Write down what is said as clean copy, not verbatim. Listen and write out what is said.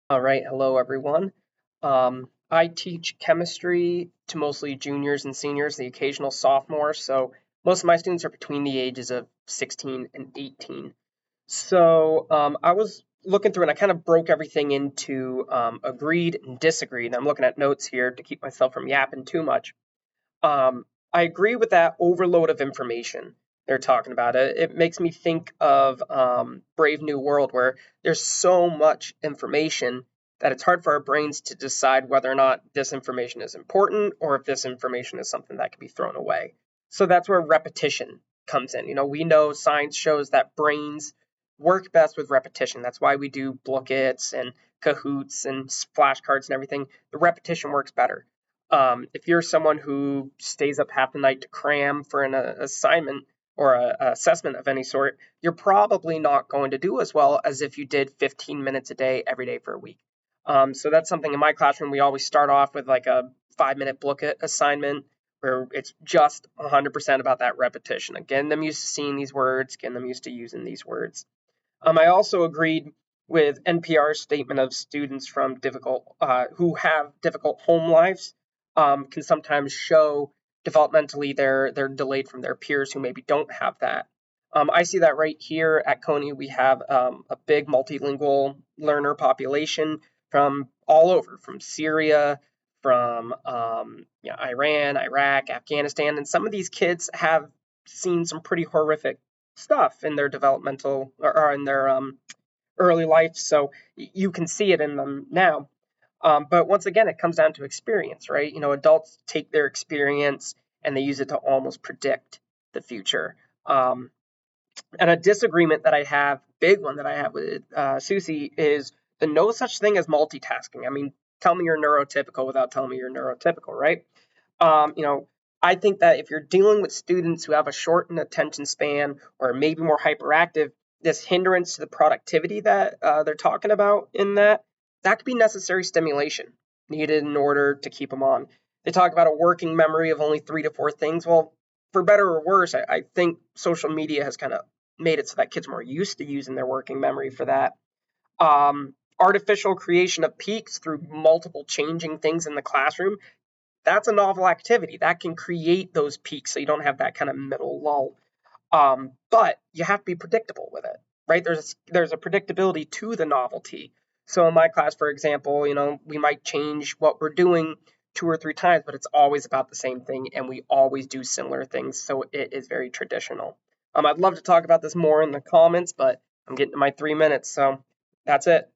All right, hello everyone. I teach chemistry to mostly juniors and seniors, the occasional sophomore. So most of my students are between the ages of 16 and 18. I was looking through and I kind of broke everything into agreed and disagreed. I'm looking at notes here to keep myself from yapping too much. I agree with that overload of information they're talking about. It makes me think of Brave New World, where there's so much information that it's hard for our brains to decide whether or not this information is important or if this information is something that can be thrown away. So that's where repetition comes in. We know science shows that brains work best with repetition. That's why we do Bookits and Kahoots and flashcards and everything. The repetition works better. If you're someone who stays up half the night to cram for an assignment or a assessment of any sort, you're probably not going to do as well as if you did 15 minutes a day every day for a week. So that's something in my classroom. We always start off with like a 5 minute booklet assignment where it's just 100% about that repetition. Getting them used to seeing these words, getting them used to using these words. I also agreed with NPR's statement of students from difficult who have difficult home lives can sometimes show developmentally they're delayed from their peers who maybe don't have that. I see that right here at Coney. We have a big multilingual learner population from all over, from Syria, from Iran, Iraq, Afghanistan, and some of these kids have seen some pretty horrific stuff in their developmental or in their early life. So you can see it in them now. But once again, it comes down to experience, right? Adults take their experience and they use it to almost predict the future. And a disagreement that I have, big one that I have with Susie, is the no such thing as multitasking. I mean, tell me you're neurotypical without telling me you're neurotypical, right? Um, you know, I think that if you're dealing with students who have a shortened attention span or maybe more hyperactive, this hindrance to the productivity that they're talking about in that could be necessary stimulation needed in order to keep them on. They talk about a working memory of only 3 to 4 things. Well, for better or worse, I think social media has kind of made it so that kids are more used to using their working memory for that. Artificial creation of peaks through multiple changing things in the classroom, that's a novel activity that can create those peaks so you don't have that kind of middle lull. But you have to be predictable with it, right? There's a predictability to the novelty. So in my class, for example, we might change what we're doing 2 or 3 times, but it's always about the same thing, and we always do similar things. So it is very traditional. I'd love to talk about this more in the comments, but I'm getting to my 3 minutes, so that's it.